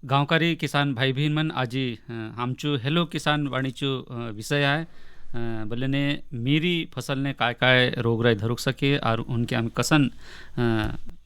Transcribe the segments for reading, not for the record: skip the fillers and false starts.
गांवकारी किसान भाई बहन मन आजी आमचो हेलो किसान वाणीचो विषय आहे बोलेने मेरी फसल ने काय काय रोगराई धरुक सके और उनके आम्ही कसन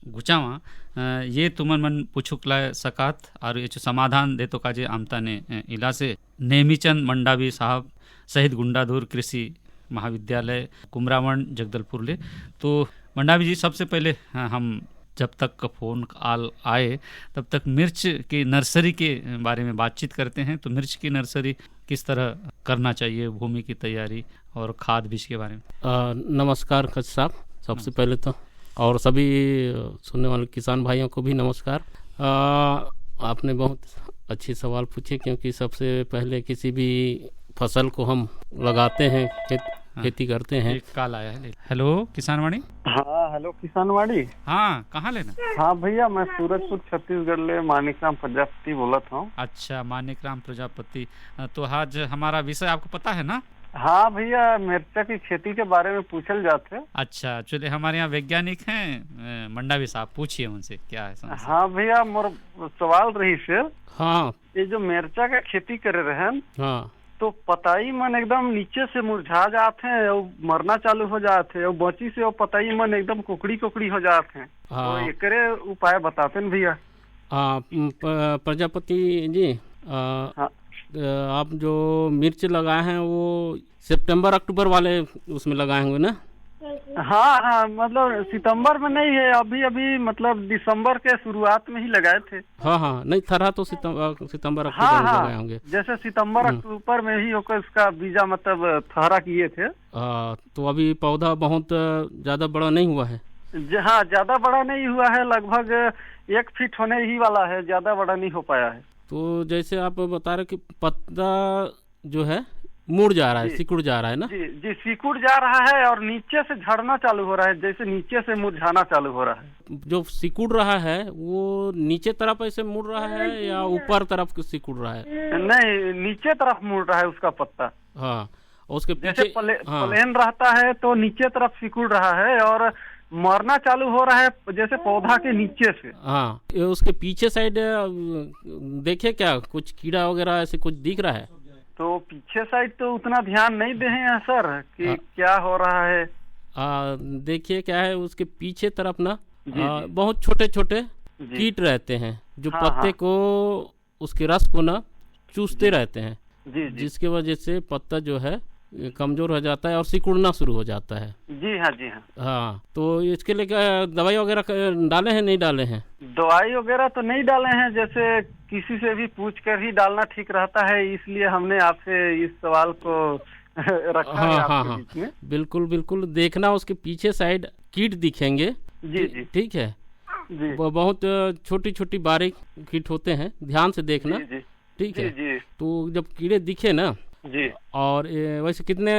गुचावा ये तुमन मन पूछुकला सकात और याचे समाधान देतो काजे आमताने इलासे नेमीचंद मंडावी साहब सहित गुंडाधुर कृषि महाविद्यालय कुमरावण जगदलपुर ले। तो मंडावी जी, सबसे पहले हम जब तक फ़ोन कॉल आए तब तक मिर्च की नर्सरी के बारे में बातचीत करते हैं। तो मिर्च की नर्सरी किस तरह करना चाहिए, भूमि की तैयारी और खाद बीज के बारे में। नमस्कार खच साहब, सबसे पहले तो और सभी सुनने वाले किसान भाइयों को भी नमस्कार। आपने बहुत अच्छी सवाल पूछे, क्योंकि सबसे पहले किसी भी फसल को हम लगाते हैं, खेती करते हैं। कॉल आया है। हेलो किसानवाड़ी। हाँ हेलो किसानवाड़ी। हाँ, कहाँ लेना? हाँ भैया, मैं सूरजपुर छत्तीसगढ़ ले मानिकराम प्रजापति बोलत हूँ। अच्छा, मानिकराम प्रजापति। तो आज हमारा विषय आपको पता है ना? हाँ भैया, मिर्चा की खेती के बारे में पूछल जाते। अच्छा, चलिए हमारे यहाँ वैज्ञानिक हैं मंडावी साहब, पूछिए उनसे क्या है समस्या। हाँ भैया, मोर सवाल रही से। हाँ, ये जो मिर्चा का खेती करे रहे, हाँ, तो पताई मन एकदम नीचे से मुरझा जाते हैं और मरना चालू हो जाते हैं, और बची से वो पताई मन एकदम कुकड़ी कुकड़ी हो जाते हैं। हाँ, तो एकरे उपाय बताते हैं भैया। प्रजापति जी, हाँ। आप जो मिर्च लगाए हैं वो सितंबर अक्टूबर वाले उसमें लगाए होंगे ना? हाँ हाँ, मतलब सितंबर में नहीं है, अभी अभी मतलब दिसंबर के शुरुआत में ही लगाए थे। हाँ हाँ, नहीं थरा तो सितंबर अक्टूबर हाँ में हाँ, लगाए होंगे। जैसे सितंबर अक्टूबर में ही होकर उसका बीजा मतलब थरा किए थे। तो अभी पौधा बहुत ज्यादा बड़ा नहीं हुआ है? हाँ, ज्यादा बड़ा नहीं हुआ है, लगभग 1 फीट होने ही वाला है, ज्यादा बड़ा नहीं हो पाया है। तो जैसे आप बता रहे कि पत्ता जो है मुड़ जा रहा है, सिकुड़ जा रहा है ना? जी जी, सिकुड़ जा रहा है और नीचे से झड़ना चालू हो रहा है, जैसे नीचे से मुरझाना चालू हो रहा है। जो सिकुड़ रहा है वो नीचे तरफ ऐसे मुड़ रहा है या ऊपर तरफ सिकुड़ रहा है? नहीं, नीचे तरफ मुड़ रहा है उसका पत्ता। हाँ, उसके जैसे पीछे प्लेन रहता है तो नीचे तरफ सिकुड़ रहा है और मरना चालू हो रहा है जैसे पौधा के नीचे से। हाँ, उसके पीछे साइड देखे क्या कुछ कीड़ा वगैरह ऐसे कुछ दिख रहा है? तो पीछे साइड तो उतना ध्यान नहीं दे हैं सर कि क्या हो रहा है। देखिए क्या है, उसके पीछे तरफ ना बहुत छोटे छोटे कीट रहते हैं जो पत्ते को, उसके रस को ना चूसते रहते हैं, जिसकी वजह से पत्ता जो है कमजोर हो जाता है और सिकुड़ना शुरू हो जाता है। जी हाँ, जी हाँ। हाँ, तो इसके लिए क्या दवाई वगैरह डाले हैं, नहीं डाले हैं? दवाई वगैरह तो नहीं डाले हैं, जैसे किसी से भी पूछ कर ही डालना ठीक रहता है, इसलिए हमने आपसे इस सवाल को रखा है आपके बीच में। बिल्कुल बिल्कुल, देखना उसके पीछे साइड कीट दिखेंगे। जी जी, ठीक है जी। वो बहुत छोटी छोटी बारीक कीट होते हैं, ध्यान से देखना। ठीक है जी। तो जब कीड़े दिखे ना जी, और वैसे कितने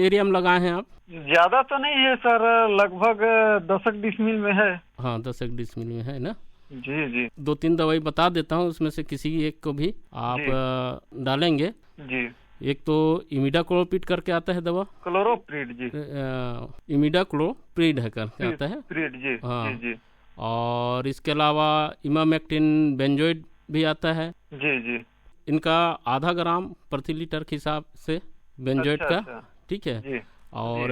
एरिया में लगाए हैं आप? ज्यादा तो नहीं है सर, लगभग 10 डिसमिल में है। हाँ, 10 डिसमिल में है ना? जी जी। 2-3 दवाई बता देता हूँ, उसमें से किसी एक को भी आप डालेंगे जी। एक तो इमिडाक्लोप्रिड करके आता है दवा, क्लोरोप्रिड जी, इमिडाक्लोप्रिड है करके आता है जी। हाँ जी। और इसके अलावा इमामेक्टिन बेंजोइड भी आता है। जी जी। इनका आधा ग्राम प्रति लीटर के हिसाब से बेंजोइड का। ठीक है जी। और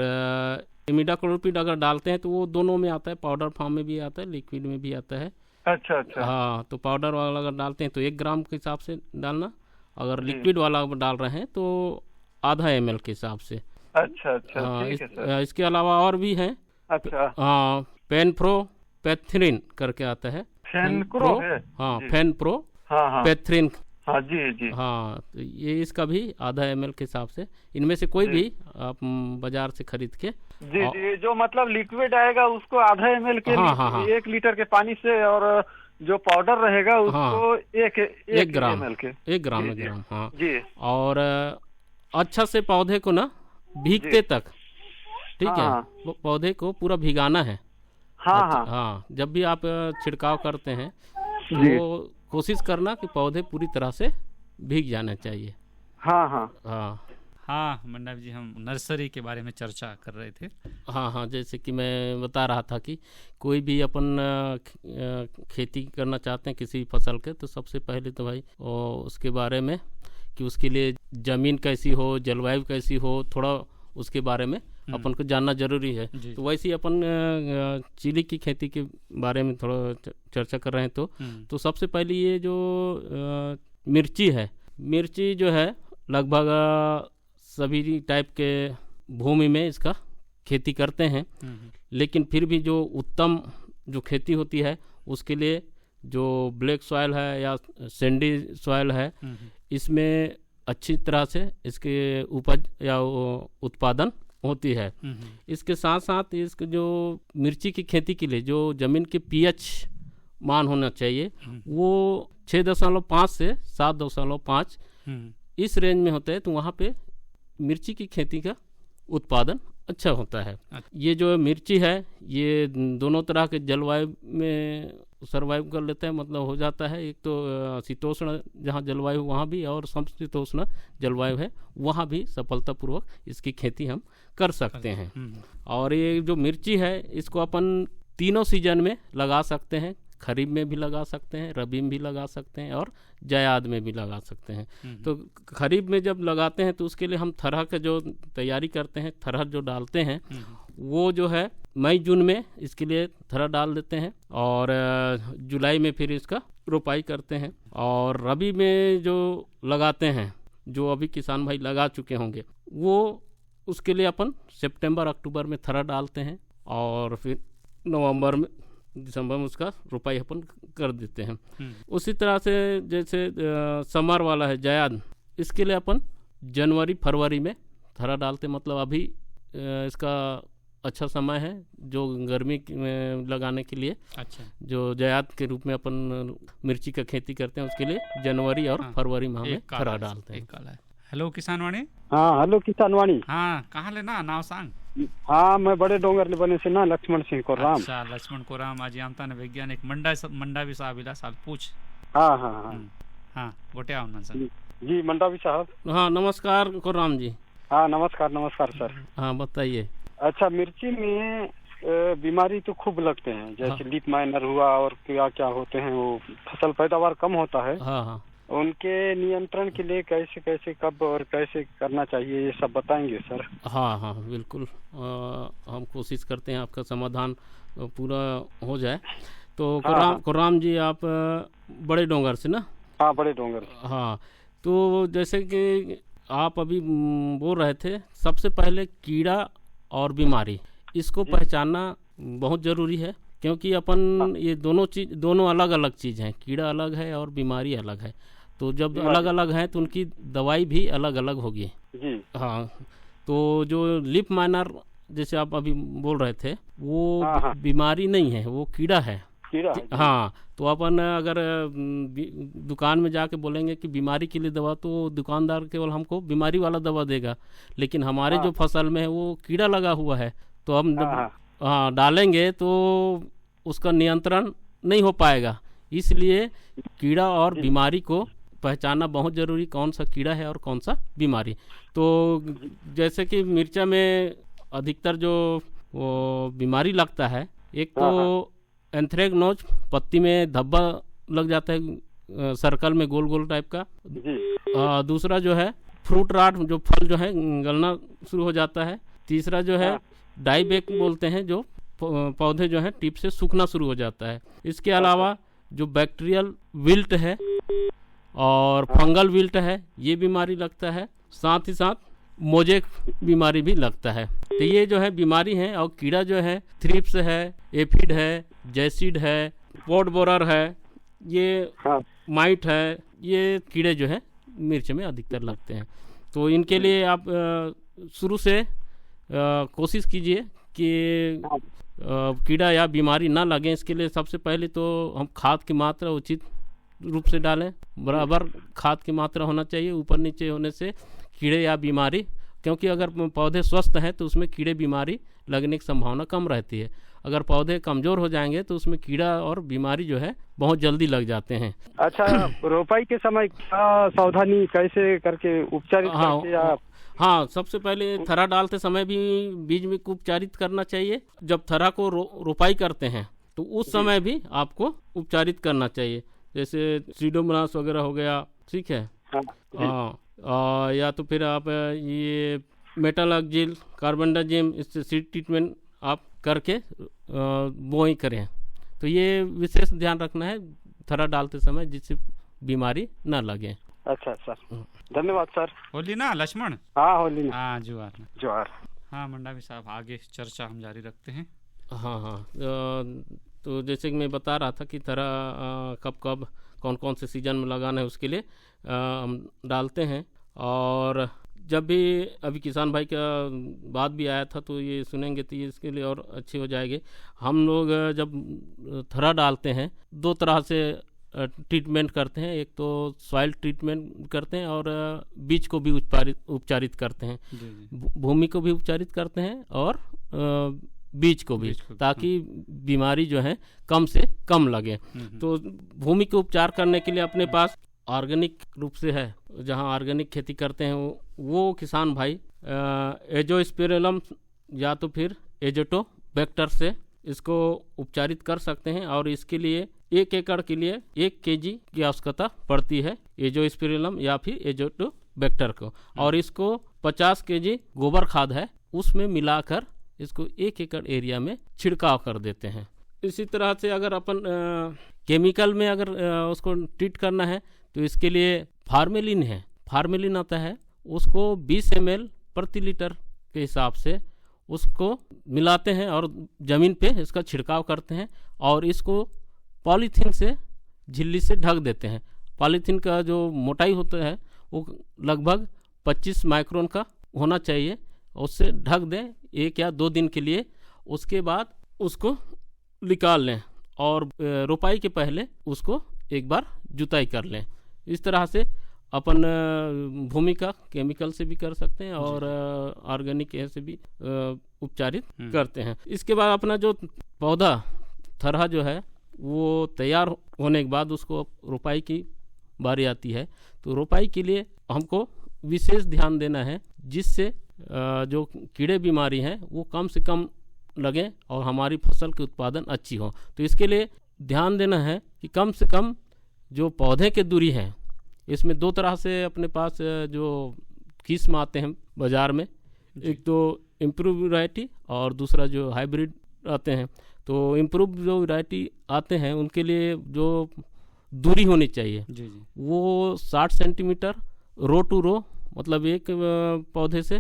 इमिडाक्लोप्रिड अगर डालते हैं तो वो दोनों में आता है, पाउडर फॉर्म में भी आता है, लिक्विड में भी आता है। अच्छा अच्छा। हाँ, तो पाउडर वाला अगर डालते हैं तो 1 ग्राम के हिसाब से डालना, अगर लिक्विड वाला डाल रहे हैं तो आधा ml के हिसाब से। अच्छा अच्छा, ठीक है सर। इसके अलावा और भी है। अच्छा। हाँ, फेनप्रोपेथ्रिन करके आता है। फेनप्रो है? हाँ, फेनप्रो पेथ्रिन। हाँ जी जी। हाँ, तो ये इसका भी आधा ml के हिसाब से, इनमें से कोई भी आप बाजार से खरीद के। जी जी, जो मतलब लिक्विड आएगा उसको आधा ml के 1 लीटर के पानी से, और जो पाउडर रहेगा उसको 1 ग्राम के 1 ग्राम। हाँ जी। और अच्छा से पौधे को ना भीगते तक, ठीक है, वो पौधे को पूरा भिगाना है। हाँ, जब भी आप छिड़काव करते हैं तो कोशिश करना कि पौधे पूरी तरह से भीग जाना चाहिए। हाँ हाँ हाँ। हाँ मंडावी जी, हम नर्सरी के बारे में चर्चा कर रहे थे। हाँ हाँ, जैसे कि मैं बता रहा था कि कोई भी अपन खेती करना चाहते हैं किसी फसल के, तो सबसे पहले तो भाई उसके बारे में कि उसके लिए ज़मीन कैसी हो, जलवायु कैसी हो, थोड़ा उसके बारे में अपन को जानना जरूरी है। तो वैसे ही अपन चिली की खेती के बारे में थोड़ा चर्चा कर रहे हैं। तो सबसे पहले ये जो मिर्ची है, मिर्ची जो है लगभग सभी टाइप के भूमि में इसका खेती करते हैं, लेकिन फिर भी जो उत्तम जो खेती होती है उसके लिए जो ब्लैक सॉइल है या सैंडी सॉइल है, इसमें अच्छी तरह से इसके उपज या उत्पादन होती है। इसके साथ साथ इसके जो मिर्ची की खेती के लिए जो ज़मीन के पीएच मान होना चाहिए वो 6.5 से 7.5 इस रेंज में होता है, तो वहाँ पे मिर्ची की खेती का उत्पादन अच्छा होता है। ये जो मिर्ची है ये दोनों तरह के जलवायु में सर्वाइव कर लेता है, मतलब हो जाता है। एक तो शीतोष्ण जहाँ जलवायु वहाँ भी, और समशीतोष्ण जलवायु है वहाँ भी सफलतापूर्वक इसकी खेती हम कर सकते हैं। और ये जो मिर्ची है इसको अपन तीनों सीजन में लगा सकते हैं, खरीफ में भी लगा सकते हैं, रबी में भी लगा सकते हैं और जायद में भी लगा सकते हैं। तो खरीफ में जब लगाते हैं तो उसके लिए हम थरह का जो तैयारी करते हैं, थरह जो डालते हैं वो जो है मई जून में इसके लिए थरह डाल देते हैं, और जुलाई में फिर इसका रोपाई करते हैं। और रबी में जो लगाते हैं, जो अभी किसान भाई लगा चुके होंगे, वो उसके लिए अपन सितंबर अक्टूबर में थरह डालते हैं और फिर नवंबर में दिसंबर में उसका रोपाई अपन कर देते हैं। उसी तरह से जैसे समर वाला है जायद, इसके लिए अपन जनवरी फरवरी में थरह डालते, मतलब अभी इसका अच्छा समय है जो गर्मी में लगाने के लिए। अच्छा, जो जायद के रूप में अपन मिर्ची का खेती करते हैं उसके लिए जनवरी और फरवरी माह में थरह डालते हैं। हेलो किसान वाणी। हाँ हेलो किसान वाणी। हाँ कहाँ लेना नाव सांग। हाँ मैं बड़े डोंगर बने से ना लक्ष्मण सिंह को राम। अच्छा लक्ष्मण को राम। आज आमता ने वैज्ञानिक मंडावी साहब इला साल पूछ। हाँ हाँ हाँ हाँ गोटे आओ सर जी मंडावी साहब। हाँ नमस्कार को राम जी। हाँ नमस्कार नमस्कार सर। हाँ बताइए। अच्छा मिर्ची में बीमारी तो खूब लगते हैं, जैसे लीफ माइनर हुआ और क्या क्या होते हैं, वो फसल पैदावार कम होता है। हाँ हाँ, उनके नियंत्रण के लिए कैसे कैसे कब और कैसे करना चाहिए ये सब बताएंगे सर। हाँ हाँ बिल्कुल, हम कोशिश करते हैं आपका समाधान पूरा हो जाए। तो कुराम जी आप बड़े डोंगर से ना। हाँ बड़े डोंगर। हाँ तो जैसे कि आप अभी बोल रहे थे, सबसे पहले कीड़ा और बीमारी इसको पहचानना बहुत ज़रूरी है, क्योंकि अपन ये दोनों अलग अलग चीज़ हैं। कीड़ा अलग है और बीमारी अलग है, तो जब अलग अलग हैं तो उनकी दवाई भी अलग अलग होगी जी। हाँ तो जो लीफ माइनर जैसे आप अभी बोल रहे थे वो बीमारी नहीं है, वो कीड़ा है। हाँ तो अपन अगर दुकान में जाके बोलेंगे कि बीमारी के लिए दवा, तो दुकानदार केवल हमको बीमारी वाला दवा देगा, लेकिन हमारे जो फसल में है वो कीड़ा लगा हुआ है, तो हम डालेंगे तो उसका नियंत्रण नहीं हो पाएगा। इसलिए कीड़ा और बीमारी को पहचानना बहुत ज़रूरी, कौन सा कीड़ा है और कौन सा बीमारी। तो जैसे कि मिर्चा में अधिकतर जो वो बीमारी लगता है, एक तो एंथ्रेक्नोज, पत्ती में धब्बा लग जाता है सर्कल में गोल गोल टाइप का। दूसरा जो है फ्रूट राट, जो फल जो है गलना शुरू हो जाता है। तीसरा जो है डाईबैक बोलते हैं, जो पौधे जो हैं टिप से सूखना शुरू हो जाता है। इसके अलावा जो बैक्टीरियल विल्ट है और फंगल विल्ट है, ये बीमारी लगता है। साथ ही साथ मोजेक बीमारी भी लगता है। तो ये जो है बीमारी है। और कीड़ा जो है थ्रिप्स है, एफिड है, जैसिड है, पॉड बोरर है, ये माइट है, ये कीड़े जो है मिर्च में अधिकतर लगते हैं। तो इनके लिए आप शुरू से कोशिश कीजिए कि कीड़ा या बीमारी ना लगे। इसके लिए सबसे पहले तो हम खाद की मात्रा उचित रूप से डालें, बराबर खाद की मात्रा होना चाहिए। ऊपर नीचे होने से कीड़े या बीमारी, क्योंकि अगर पौधे स्वस्थ हैं तो उसमें कीड़े बीमारी लगने की संभावना कम रहती है। अगर पौधे कमज़ोर हो जाएंगे तो उसमें कीड़ा और बीमारी जो है बहुत जल्दी लग जाते हैं। अच्छा, रोपाई के समय क्या सावधानी कैसे करके उपचारित करके या? हाँ, सबसे पहले थरा डालते समय भी बीज में को उपचारित करना चाहिए। जब थरा को रोपाई करते हैं तो उस समय भी आपको उपचारित करना चाहिए, जैसे सीडोमोनास वगैरह हो गया, ठीक है। हाँ, या तो फिर आप ये मेटालॉक्जिल, कार्बेंडाजिम, इससे सीड ट्रीटमेंट आप करके बोई करें। तो ये विशेष ध्यान रखना है थरा डालते समय, जिससे बीमारी ना लगे। अच्छा सर, धन्यवाद सर। होली ना लक्ष्मण? हाँ होली ना। हाँ, जोहार जोहार। हाँ मंडावी साहब, आगे चर्चा हम जारी रखते हैं। हाँ, तो जैसे कि मैं बता रहा था कि थरा कब कब कौन कौन से सीजन में लगाना है उसके लिए हम डालते हैं। और जब भी अभी किसान भाई का बात भी आया था तो ये सुनेंगे तो ये इसके लिए और अच्छे हो जाएंगे। हम लोग जब थरा डालते हैं 2 तरह से ट्रीटमेंट करते हैं, एक तो सॉइल ट्रीटमेंट करते हैं और बीज को भी उपचारित करते हैं, भूमि को भी उपचारित करते हैं और बीज को भी, ताकि बीमारी जो है कम से कम लगे। तो भूमि के उपचार करने के लिए अपने पास ऑर्गेनिक रूप से है, जहां ऑर्गेनिक खेती करते हैं वो किसान भाई एजोस्पिरिलम या तो फिर एजोटोबैक्टर से इसको उपचारित कर सकते हैं। और इसके लिए 1 एकड़ के लिए 1 kg की आवश्यकता पड़ती है एजोस्पिरिलम या फिर एजोटोबैक्टर को। और इसको 50 kg गोबर खाद है उसमें मिलाकर इसको 1 एकड़ एरिया में छिड़काव कर देते हैं। इसी तरह से अगर अपन केमिकल में अगर उसको ट्रीट करना है तो इसके लिए फार्मेलिन है, फार्मेलिन आता है, उसको 20 ml प्रति लीटर के हिसाब से उसको मिलाते हैं और ज़मीन पे इसका छिड़काव करते हैं और इसको पॉलीथीन से, झिल्ली से ढक देते हैं। पॉलीथीन का जो मोटाई होता है वो लगभग 25 माइक्रोन का होना चाहिए, उससे ढक दें 1 या 2 दिन के लिए। उसके बाद उसको निकाल लें और रोपाई के पहले उसको एक बार जुताई कर लें। इस तरह से अपन भूमि का केमिकल से भी कर सकते हैं और ऑर्गेनिक से भी उपचारित करते हैं। इसके बाद अपना जो पौधा थरहा जो है वो तैयार होने के बाद उसको रोपाई की बारी आती है। तो रोपाई के लिए हमको विशेष ध्यान देना है जिससे जो कीड़े बीमारी हैं वो कम से कम लगे और हमारी फसल की उत्पादन अच्छी हो। तो इसके लिए ध्यान देना है कि कम से कम जो पौधे की दूरी है, इसमें 2 तरह से अपने पास जो किस्म आते हैं बाज़ार में, एक तो इम्प्रूव वैरायटी और दूसरा जो हाइब्रिड आते हैं। तो इम्प्रूव जो वैरायटी आते हैं उनके लिए जो दूरी होनी चाहिए वो 60 सेंटीमीटर रो टू रो, मतलब एक पौधे से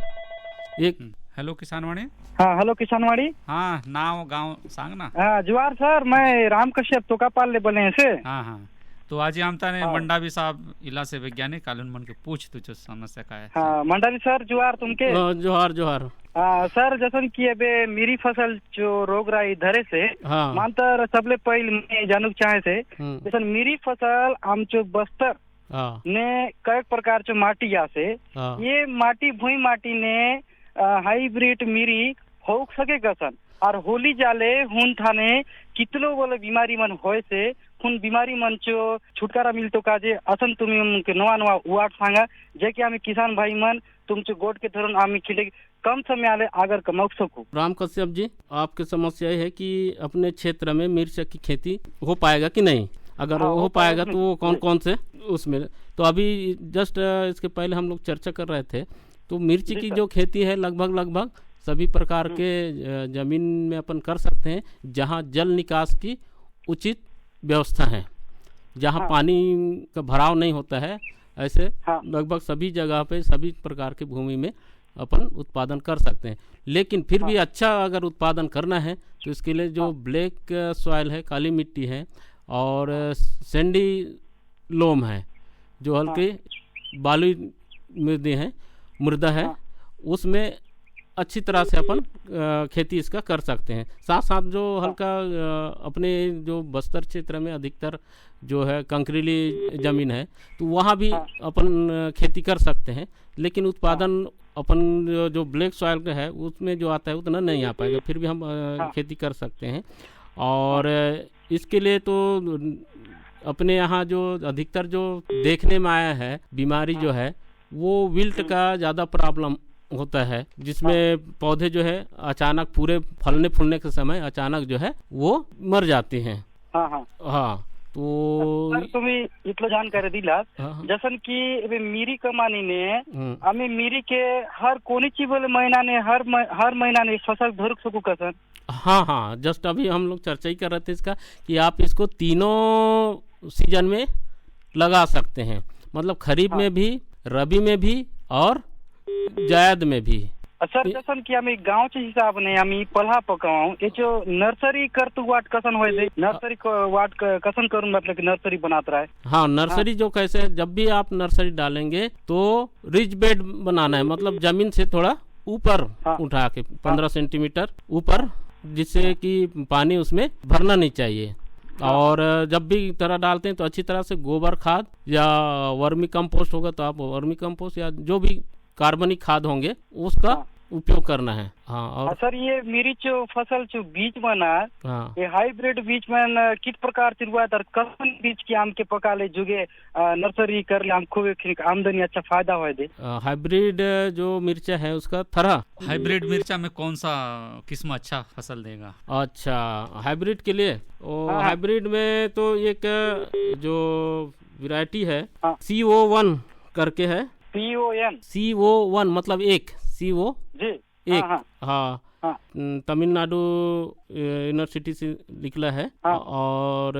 एक। हेलो किसानवाड़ी। हाँ हेलो किसानवाड़ी। हाँ, नाव गांव सांग ना। हाँ जुआर सर, मैं राम कश्यप तोकापाल ले बोले हैं से। हाँ, तो आज आमता ने मंडावी साहब इला से वैज्ञानिक कालन मन के पूछ तुझे समस्या का है। हाँ मंडावी सर जुआर तुमके। जोहार। हाँ सर, जैसन कि अबे मेरी फसल जो रोग राई धरे से मानतर सबले पहले मैं जानू चाहे से जैसन मेरी फसल आमचो बस्तर ने कई प्रकार चो माटी या से ये माटी भूई माटी ने हाइब्रिड मिरी हो सके गसन और होली जाले हुन थाने कितलो बोले बीमारी मन होए से हुन बीमारी मन चो छुटकारा मिलतो काजे असन तुम्ही नवा नवा वाट सांगा जे कि आम्ही किसान भाई मन तुमचे गोट के धरून आम्ही खिले कम समय आले आगर कमाऊ सकू। राम कश्यप जी, आपकी समस्या है कि अपने क्षेत्र में मिर्च की खेती हो पाएगा कि नहीं? अगर हो पाएगा तो वो कौन कौन से उसमें, तो अभी जस्ट इसके पहले हम लोग चर्चा कर रहे थे तो मिर्ची की जो खेती है लगभग सभी प्रकार के जमीन में अपन कर सकते हैं जहां जल निकास की उचित व्यवस्था है, जहां पानी का भराव नहीं होता है, ऐसे लगभग सभी जगह पे सभी प्रकार की भूमि में अपन उत्पादन कर सकते हैं। लेकिन फिर भी अच्छा अगर उत्पादन करना है तो इसके लिए जो ब्लैक सॉइल है, काली मिट्टी है और सैंडी लोम है, जो हल्के बालू मृदा है, उसमें अच्छी तरह से अपन खेती इसका कर सकते हैं। साथ साथ जो हल्का अपने जो बस्तर क्षेत्र में अधिकतर जो है कंकरीली ज़मीन है तो वहाँ भी अपन खेती कर सकते हैं, लेकिन उत्पादन अपन जो ब्लैक सॉइल है उसमें जो आता है उतना नहीं आ पाएगा, फिर भी हम खेती कर सकते हैं। और इसके लिए तो अपने यहाँ जो अधिकतर जो देखने में आया है बीमारी जो है वो विल्ट का ज़्यादा प्रॉब्लम होता है, जिसमें पौधे जो है अचानक पूरे फलने फूलने के समय अचानक जो है वो मर जाते हैं। हाँ तो सर तुम्ही इतलं जानकारी दिलात, जसन की मिरी कमानीने आम्ही मिरी के हर कोणीची बोले महीनाने हर महीनाने फसल धरू शकू का सर? हाँ, जस्ट अभी हम लोग चर्चा ही कर रहे थे इसका कि आप इसको तीनों सीजन में लगा सकते हैं, मतलब खरीफ में भी, रबी में भी और जायद में भी। सर जसन की आम्ही गावच्या हिसाबने आम्ही पल्हा पकावू याचो नर्सरी करतू वाट कसन होय दे, नर्सरी वाट कसन करून मतलब कि नर्सरी बनात रहा है। हाँ, नर्सरी जो कैसे, जब भी आप नर्सरी डालेंगे तो रिच बेड बनाना है, मतलब जमीन से थोड़ा ऊपर उठा के 15 सेंटीमीटर ऊपर, जिससे कि पानी उसमें भरना नहीं चाहिए। और जब भी तरह डालते हैं तो अच्छी तरह से गोबर खाद या वर्मी कंपोस्ट होगा तो आप वर्मी कंपोस्ट या जो भी कार्बनिक खाद होंगे उसका उपयोग करना है। हाँ, और सर ये मेरी जो फसल जो बीज बना ये हाइब्रिड बीज में किस प्रकार से हुआ था, कौन बीज की आम के पका ले जुगे नर्सरी कर ले आम खूब आमदनी अच्छा फायदा हो दे? हाइब्रिड जो मिर्चा है उसका थरा, हाइब्रिड मिर्चा में कौन सा किस्म अच्छा फसल देगा? अच्छा, हाइब्रिड के लिए हाइब्रिड में तो एक जो वैरायटी है CO1 करके है। CO1 मतलब एक, CO जी एक। हाँ, तमिलनाडु यूनिवर्सिटी से निकला है। और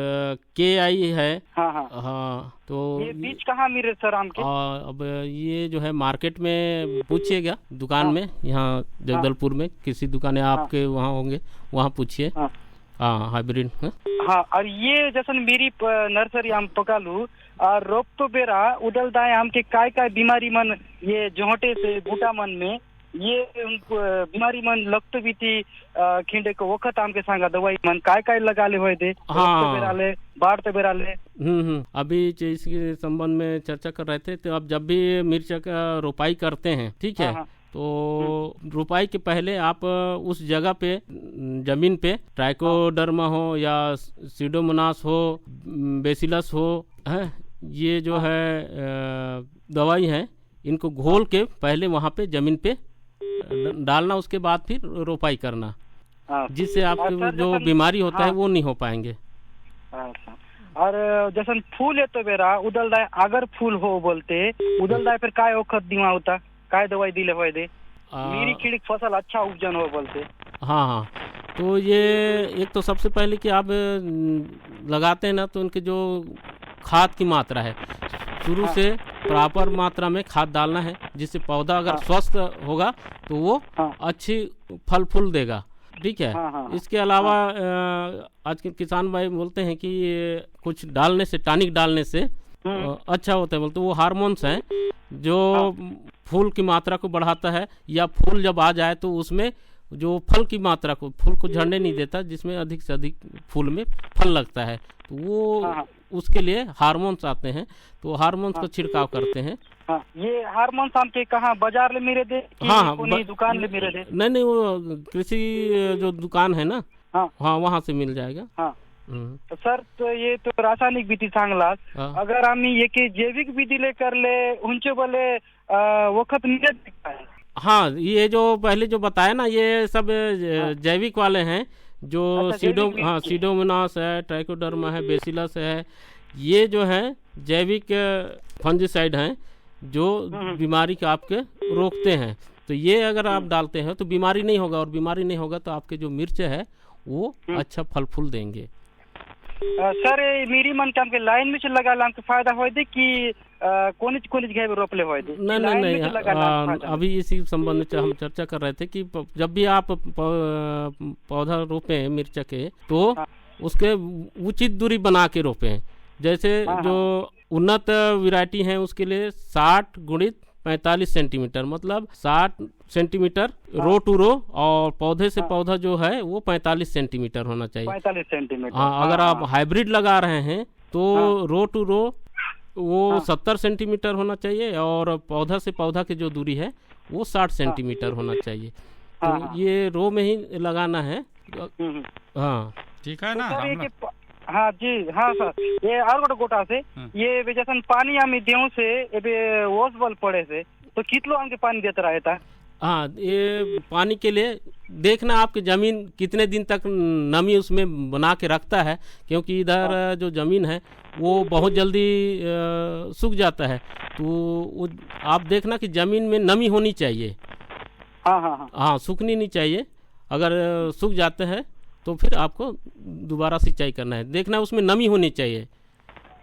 KI है। हाँ, तो ये बीज कहाँ मिले सर आम के? अब ये जो है मार्केट में पूछिएगा, दुकान में, यहाँ जगदलपुर में किसी दुकान आपके वहाँ होंगे, वहाँ पूछिए। हाँ, हाइब्रिड। हाँ, और ये जैसे मेरी नर्सरी आम पका लू और रोप तो बेरा उदल दाए आम के काय बीमारी मन ये जोहटे से बूटा मन में ये बीमारी मन लगतो भी थी खिंडे को वक्त आम के सांगा दवाई मन काय लगा ले हुए थे। हाँ, बाढ़ तो बेरा ले। अभी इसके संबंध में चर्चा कर रहे थे। तो अब जब भी मिर्चा का रोपाई करते हैं, ठीक है, तो रोपाई के पहले आप उस जगह पे जमीन पे ट्राइकोडर्मा हो या सीडोमोनास हो, बेसिलस हो, है, ये जो है दवाई है, इनको घोल के पहले वहाँ पे जमीन पे डालना, उसके बाद फिर रोपाई करना, जिससे आपको जो बीमारी होता है वो नहीं हो पाएंगे। और जैसे फूल है तो बेरा उदल दाए अगर फूल हो बोलते उदल दाए फिर काय वक्त दिवा होता, काय दवाई दिले हुए दे मेरी खिड़क फसल अच्छा उपजन हो बोलते? हाँ, तो ये एक तो सबसे पहले कि आप लगाते हैं ना तो उनके जो खाद की मात्रा है शुरू से प्रॉपर मात्रा में खाद डालना है, जिससे पौधा अगर स्वस्थ होगा तो वो अच्छी फल फूल देगा। ठीक है। इसके अलावा आज के किसान भाई बोलते हैं कि कुछ डालने से, टॉनिक डालने से अच्छा होता है, बोलते वो हार्मोन्स हैं जो फूल की मात्रा को बढ़ाता है, या फूल जब आ जाए तो उसमें जो फल की मात्रा को, फूल को झड़ने नहीं देता, जिसमें अधिक से अधिक फूल में फल लगता है, तो वो उसके लिए हार्मोन्स आते हैं, तो हार्मोन्स का छिड़काव करते हैं। ये हार्मोन्स आपके कहाँ बाजार में मिले थे? हाँ, दुकान में मिले थे? नहीं, वो कृषि जो दुकान है ना, हाँ, वहाँ से मिल जाएगा। तो सर, तो ये तो रासायनिक विधि सांगला, अगर हम ये जैविक विधि लेकर ले उनचे बोले वक्त मिले सकता है? हाँ, ये जो पहले जो बताया ना, ये सब जैविक वाले हैं, जो सीडोमोनास है, ट्राइकोडर्मा है, बेसिलस है, ये जो है जैविक फंजीसाइड हैं जो बीमारी के आपके रोकते हैं। तो ये अगर आप डालते हैं तो बीमारी नहीं होगा, और बीमारी नहीं होगा तो आपके जो मिर्च है वो अच्छा फल फूल देंगे। सर, मेरी मन के हमके लाइन में लगा हमके फायदा होय दे कि कोनिज घे रोपले होय दे? नहीं, अभी इसी संबंध में हम चर्चा कर रहे थे कि जब भी आप पौधा रोपे मिर्चा के, तो उसके उचित दूरी बना के रोपे। जैसे जो उन्नत वैरायटी है उसके लिए 60 गुणित 45 सेंटीमीटर, मतलब 60 सेंटीमीटर रो टू रो, और पौधे से पौधा जो है वो 45 सेंटीमीटर होना चाहिए। 45 सेंटीमीटर। हाँ, अगर आप हाइब्रिड लगा रहे हैं तो रो टू रो वो 70 सेंटीमीटर होना चाहिए और पौधा से पौधा की जो दूरी है वो 60 सेंटीमीटर होना चाहिए। तो ये रो में ही लगाना है। हाँ ठीक है ना। हाँ जी हाँ सर, ये और गोटे गोटा से ये जैसे पानी आमी देऊ से एबे ओस बल पड़े से तो कितलो हमके पानी देता रहता। हाँ, ये पानी के लिए देखना आपकी ज़मीन कितने दिन तक नमी उसमें बना के रखता है, क्योंकि इधर जो ज़मीन है वो बहुत जल्दी सूख जाता है। तो वो आप देखना कि ज़मीन में नमी होनी चाहिए। हाँ, सूखनी नहीं चाहिए। अगर सूख जाते हैं तो फिर आपको दोबारा सिंचाई करना है। देखना उसमें नमी होनी चाहिए।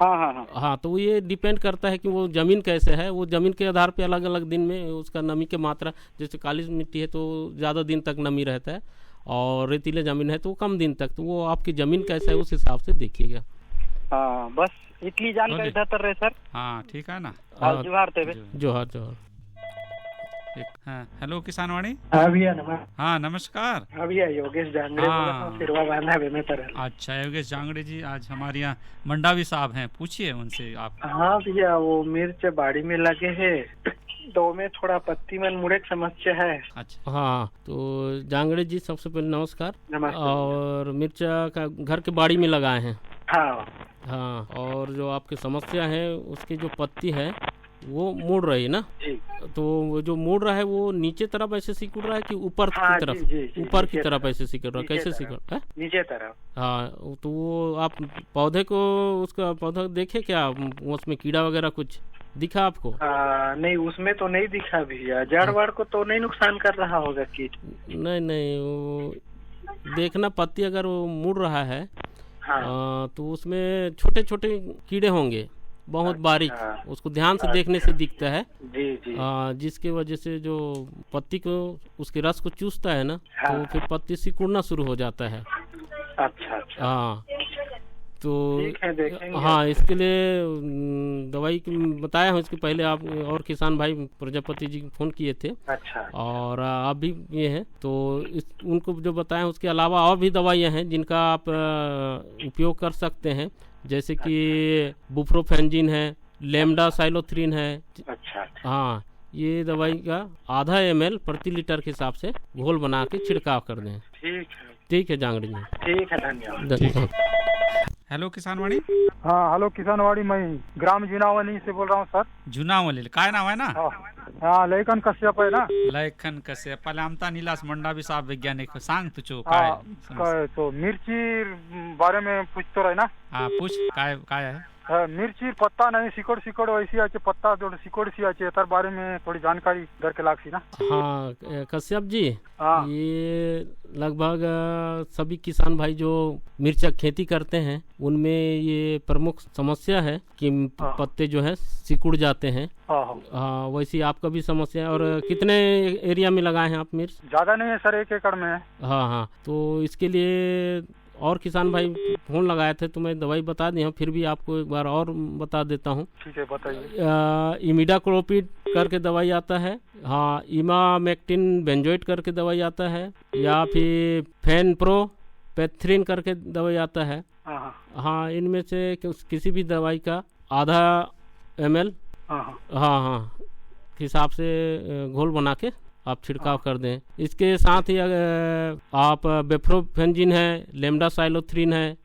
हाँ, तो ये डिपेंड करता है कि वो ज़मीन कैसे है। वो ज़मीन के आधार पे अलग अलग दिन में उसका नमी के मात्रा, जैसे काली मिट्टी है तो ज़्यादा दिन तक नमी रहता है और रेतीले ज़मीन है तो कम दिन तक। तो वो आपकी ज़मीन कैसा है उस हिसाब से देखिएगा। हाँ, बस इतनी जानकारी देते रहे सर। हाँ ठीक है ना। जोहार। हेलो किसानवाणी। हाँ भैया नमस्कार। हाँ नमस्कार। हाँ भैया योगेश जांगड़े सिरवा बांधा में तरह। अच्छा योगेश जांगड़े जी, आज हमारे यहाँ मंडावी साहब हैं, पूछिए उनसे आप। हाँ भैया, वो मिर्च बाड़ी में लगे है तो में थोड़ा पत्ती में मुड़े समस्या है। अच्छा हाँ, तो जांगड़े जी सबसे पहले नमस्कार। और मिर्चा का घर के बाड़ी में लगाए हैं। हाँ, और जो आपकी समस्या है उसकी जो पत्ती है वो मुड़ रही है ना। तो वो जो मुड़ रहा है वो नीचे तरफ ऐसे सिकुड़ रहा है कि ऊपर की तरफ? ऊपर की तरफ ऐसे सिकुड़ रहा है। कैसे सिकुड़ है? नीचे तरफ। हाँ, तो वो आप पौधे को, उसका पौधा देखे क्या, उसमें कीड़ा वगैरह कुछ दिखा आपको? नहीं, उसमें तो नहीं दिखा भैया। जड़ वाड़ को तो नहीं नुकसान कर रहा होगा कीट? नहीं, वो देखना पत्ती अगर वो मुड़ रहा है तो उसमें छोटे छोटे कीड़े होंगे, बहुत बारीक। उसको ध्यान से देखने से दिखता है। जिसके वजह से जो पत्ती को उसके रस को चूसता है ना, तो फिर पत्ती सिकुड़ना शुरू हो जाता है। हाँ, तो हाँ, इसके लिए दवाई बताया हूँ। इसके पहले आप और किसान भाई प्रजापति जी फोन किए थे। और आप भी ये हैं तो उनको जो बताया उसके अलावा और भी दवाइयाँ हैं जिनका आप उपयोग कर सकते हैं, जैसे कि बुप्रोफेंजिन है, लेमडा साइलोथ्रीन है। हाँ, ये दवाई का आधा ml प्रति लीटर के हिसाब से घोल बना के छिड़काव कर दें। ठीक है जांगड़ी जी। ठीक है, धन्यवाद। हेलो किसानवाड़ी। हाँ हेलो किसानवाड़ी, मैं ग्राम जुनावली से बोल रहा हूँ सर। जुनावली काय नाव है ना? हाँ, लयखन कश्यप है ना। लयखन कश्यप पहले आमता नीलास मंडावी साहब वैज्ञानिक सांग तुझो काय तो मिर्ची बारे में पूछतो रहे ना। हाँ पूछ, काय है? मिर्ची पत्ता नहीं सिकोड़ वैसी आचे, पत्ता जो सिकोड़ सी आचे, तर बारे में थोड़ी जानकारी दर के लागसी ना। हाँ कश्यप जी, ये लगभग सभी किसान भाई जो मिर्चा खेती करते हैं उनमें ये प्रमुख समस्या है कि पत्ते जो है सिकुड़ जाते हैं। हाँ, वैसी आपका भी समस्या है। और कितने एरिया में लगाए हैं आप मिर्च? ज्यादा नहीं है सर, 1 एकड़ में है। हाँ, तो इसके लिए और किसान भाई फोन लगाए थे तो मैं दवाई बता दी हूँ, फिर भी आपको एक बार और बता देता हूँ। ठीक है, बताइए। इमिडाक्लोपिड करके दवाई आता है। हाँ, इमामेक्टिन बेंजोइट करके दवाई आता है, या फिर फेनप्रोपेथ्रिन करके दवाई आता है। हाँ, इनमें से किसी भी दवाई का आधा ml हाँ हिसाब से घोल बना के आप छिड़काव कर दें। इसके साथ ही आप बेफ्रोफेंजिन है, लेमडा साइलोथ्रीन है।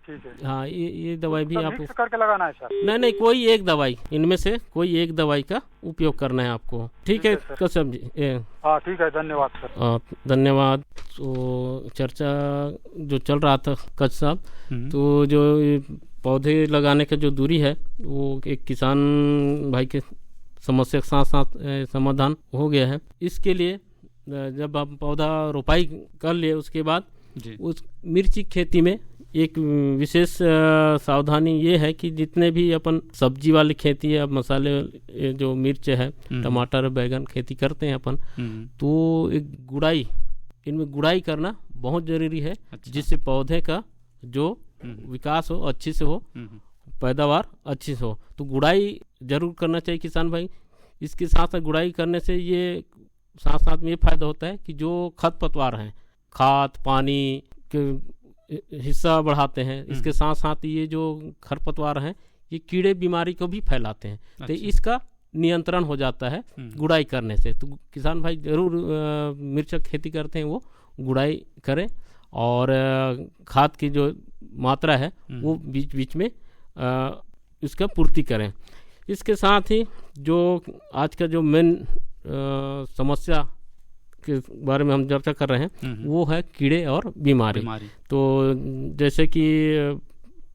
हाँ, ये दवाई भी आप करके लगाना है सर? नहीं, कोई एक दवाई, इनमें से कोई एक दवाई का उपयोग करना है आपको। ठीक है कश्यप जी। हाँ ठीक है, धन्यवाद सर। धन्यवाद। तो चर्चा जो चल रहा था कच्छ साहब, तो जो पौधे लगाने का जो दूरी है वो एक किसान भाई के समस्या के साथ साथ समाधान हो गया है। इसके लिए जब आप पौधा रोपाई कर लिए उसके बाद उस मिर्ची खेती में एक विशेष सावधानी ये है कि जितने भी अपन सब्जी वाली खेती है, मसाले जो मिर्च है, टमाटर बैगन खेती करते हैं अपन, तो एक इनमें गुड़ाई करना बहुत जरूरी है। जिससे पौधे का जो विकास हो अच्छी से हो, पैदावार अच्छी से हो। तो गुड़ाई जरूर करना चाहिए किसान भाई। इसके साथ साथ गुड़ाई करने से ये साथ साथ में ये फायदा होता है कि जो खरपतवार हैं, खाद पानी के हिस्सा बढ़ाते हैं। इसके साथ साथ ये जो खरपतवार हैं ये कीड़े बीमारी को भी फैलाते हैं। तो इसका नियंत्रण हो जाता है गुड़ाई करने से। तो किसान भाई जरूर मिर्च खेती करते हैं वो गुड़ाई करें और खाद की जो मात्रा है वो बीच बीच में इसका पूर्ति करें। इसके साथ ही जो आज का जो मेन समस्या के बारे में हम चर्चा कर रहे हैं वो है कीड़े और बीमारी। तो जैसे कि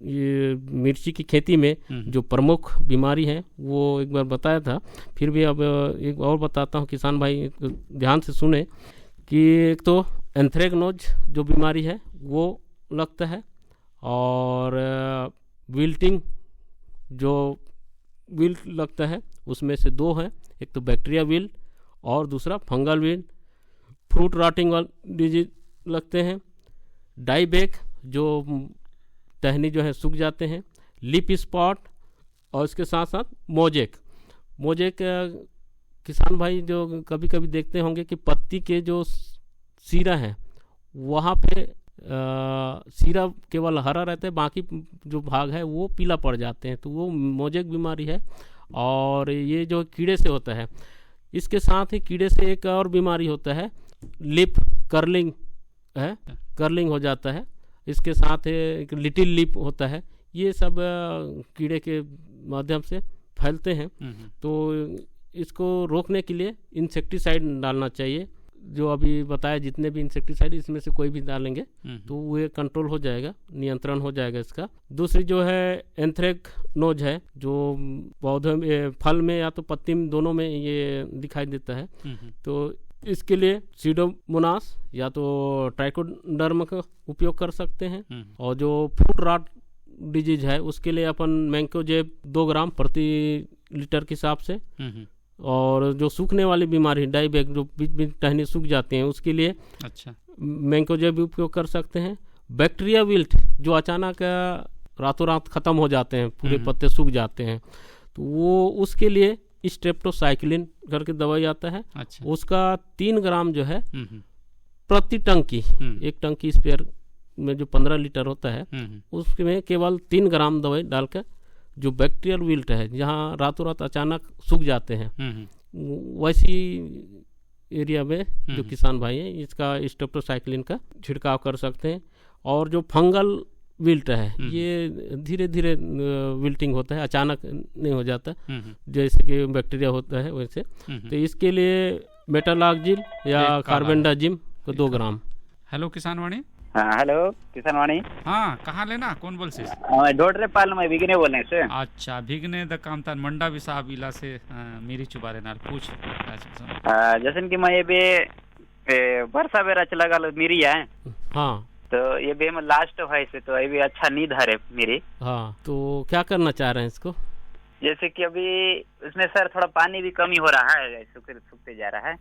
ये मिर्ची की खेती में जो प्रमुख बीमारी है वो एक बार बताया था, फिर भी अब एक और बताता हूँ, किसान भाई ध्यान से सुने कि एक तो एंथ्रेक्नोज जो बीमारी है वो लगता है, और विल्टिंग जो विल्ट लगता है उसमें से दो हैं, एक तो बैक्टीरिया विल्ट और दूसरा फंगल विल्ट। फ्रूट रॉटिंग वाले डिजीज लगते हैं, डाईबैक जो टहनी जो है सूख जाते हैं, लिप स्पॉट, और इसके साथ साथ मोजेक। किसान भाई जो कभी कभी देखते होंगे कि पत्ती के जो सीरा है वहाँ पे सीरा केवल हरा रहता है, बाकी जो भाग है वो पीला पड़ जाते हैं, तो वो मोजेक बीमारी है और ये जो कीड़े से होता है। इसके साथ ही कीड़े से एक और बीमारी होता है लिप कर्लिंग है, कर्लिंग हो जाता है। इसके साथ एक लिटिल लिप होता है। ये सब कीड़े के माध्यम से फैलते हैं। तो इसको रोकने के लिए इंसेक्टिसाइड डालना चाहिए, जो अभी बताया जितने भी इंसेक्टिसाइड इसमें से कोई भी डालेंगे तो वो कंट्रोल हो जाएगा, नियंत्रण हो जाएगा इसका। दूसरी जो है एंथ्रेक्नोज है, जो पौधे में, फल में या तो पत्ती में, दोनों में ये दिखाई देता है। तो इसके लिए सीडोमोनास या तो ट्राइकोडर्मा का उपयोग कर सकते हैं, और जो फ्रूट रॉट डिजीज है उसके लिए अपन मैंकोजेब 2 ग्राम प्रति लीटर के हिसाब से, और जो सूखने वाली बीमारी डाईबैक जो बीच बीच टहनी सूख जाते हैं उसके लिए मैंकोजेब भी उपयोग कर सकते हैं। बैक्टीरिया विल्ट जो अचानक रातों रात खत्म हो जाते हैं, पूरे पत्ते सूख जाते हैं, तो वो उसके लिए स्ट्रेप्टोसाइक्लिन करके दवाई आता है। उसका 3 ग्राम जो है प्रति टंकी, एक टंकी स्पेयर में जो 15 लीटर होता है उसमें केवल 3 ग्राम दवाई डालकर, जो बैक्टीरियल विल्ट है जहाँ रातों रात अचानक सूख जाते हैं वैसी एरिया में जो किसान भाई हैं इसका स्ट्रेप्टोसाइक्लिन का छिड़काव कर सकते हैं। और जो फंगल विल्ट है ये धीरे धीरे विल्टिंग होता है, अचानक नहीं हो जाता जैसे कि बैक्टीरिया होता है वैसे। तो इसके लिए मेटालॉक्जिल या कार्बेंडाजिम को 2 ग्राम। हेलो किसान वाणी। हाँ हेलो किसान वाणी। हाँ कहाँ लेना, कौन बोल से? ढोडरे पाल में भिगने बोलने से। अच्छा भिगने द कामतान मंडा भी साहब इला से मेरी चुबारे नाल पूछ। जैसे कि मैं ये भी वर्षा बेरा चला गया मेरी है। हाँ तो ये भी मैं लास्ट है से, तो ये भी अच्छा नींद है मेरी। हाँ तो क्या करना चाह रहे हैं इसको? जैसे कि अभी इसमें सर थोड़ा पानी भी कमी हो रहा है, सूखते जा रहा है।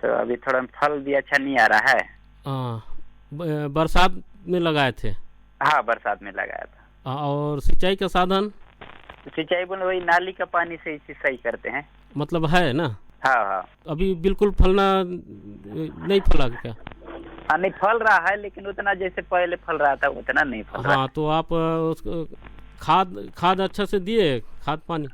तो अभी थोड़ा फल भी अच्छा नहीं आ रहा है। बरसात में लगाए थे? हाँ बरसात में लगाया था। और सिंचाई का साधन? सिंचाई बोले वही नाली का पानी से सही करते हैं। मतलब है ना? हाँ हाँ। अभी बिल्कुल फलना नहीं फला क्या? हाँ नहीं फल रहा है, लेकिन उतना जैसे पहले फल रहा था उतना नहीं फल रहा। हाँ तो आप उसको खाद अच्छा से दिए, खाद पानी?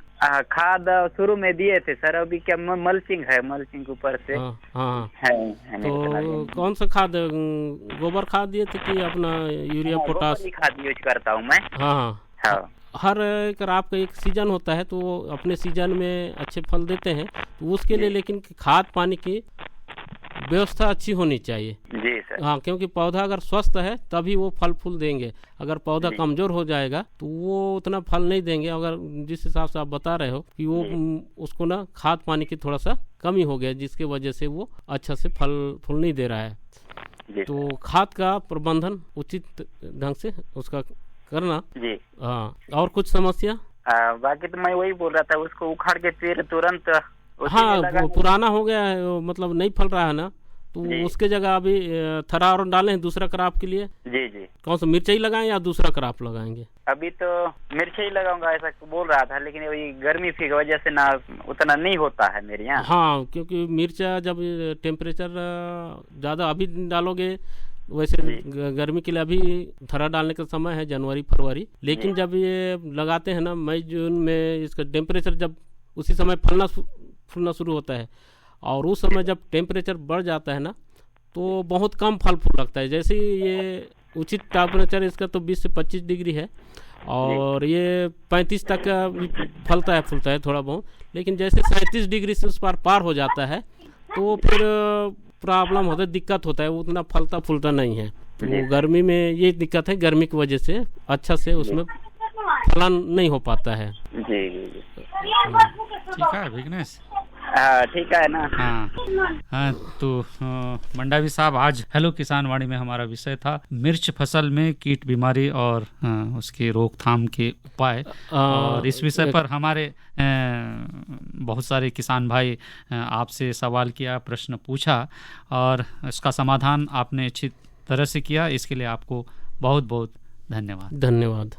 खाद शुरू में दिए थे सर, अभी क्या मल्चिंग है, मल्चिंग ऊपर से। हाँ है तो कौन सा खाद, गोबर खाद दिए थे कि अपना यूरिया पोटास? खाद यूज करता हूँ मैं। हाँ हर एक आपका एक सीजन होता है, तो अपने सीजन में अच्छे फल देते हैं, तो उसके लिए लेकिन खाद पानी की व्यवस्था अच्छी होनी चाहिए। जी सर। हाँ क्योंकि पौधा अगर स्वस्थ है तभी वो फल फूल देंगे, अगर पौधा कमजोर हो जाएगा तो वो उतना फल नहीं देंगे। अगर जिस हिसाब से आप बता रहे हो कि वो उसको ना खाद पानी की थोड़ा सा कमी हो गया, जिसके वजह से वो अच्छा से फल फूल नहीं दे रहा है। तो खाद का प्रबंधन उचित ढंग से उसका करना। जी हाँ। और कुछ समस्या? बाकी तो मैं वही बोल रहा था, उसको उखाड़ के फिर तुरंत। हाँ वो पुराना हो गया है, मतलब नहीं फल रहा है ना, तो उसके जगह अभी थरा और डालें हैं दूसरा क्रॉप के लिए। जी जी। कौन सा मिर्चाई लगाएं या दूसरा क्रॉप लगाएंगे? अभी तो मिर्चाई लगाऊंगा ऐसा बोल रहा था, लेकिन वही गर्मी की वजह से ना उतना नहीं होता है मेरे यहाँ। हाँ क्योंकि मिर्चा जब टेम्परेचर ज़्यादा अभी डालोगे वैसे गर्मी के लिए अभी धरा डालने का समय है जनवरी फरवरी, लेकिन जब ये लगाते हैं ना मई जून में, इसका टेम्परेचर जब उसी समय फूलना शुरू होता है और उस समय जब टेम्परेचर बढ़ जाता है ना तो बहुत कम फल फूल लगता है। जैसे ये उचित टेम्परेचर इसका तो 20 से 25 डिग्री है और ये 35 तक फलता है थोड़ा बहुत, लेकिन जैसे 37 डिग्री से उस पार हो जाता है तो फिर प्रॉब्लम होता है, दिक्कत होता है, उतना फलता फूलता नहीं है। तो गर्मी में ये दिक्कत है, गर्मी की वजह से अच्छा से उसमें फलन नहीं हो पाता है। जी ठीक है विघ्नेश, ठीक है ना। हाँ तो मंडावी साहब, आज हेलो किसान वाणी में हमारा विषय था मिर्च फसल में कीट बीमारी और उसके रोकथाम के उपाय, और इस विषय पर हमारे बहुत सारे किसान भाई आपसे सवाल किया, प्रश्न पूछा और इसका समाधान आपने अच्छी तरह से किया। इसके लिए आपको बहुत बहुत धन्यवाद।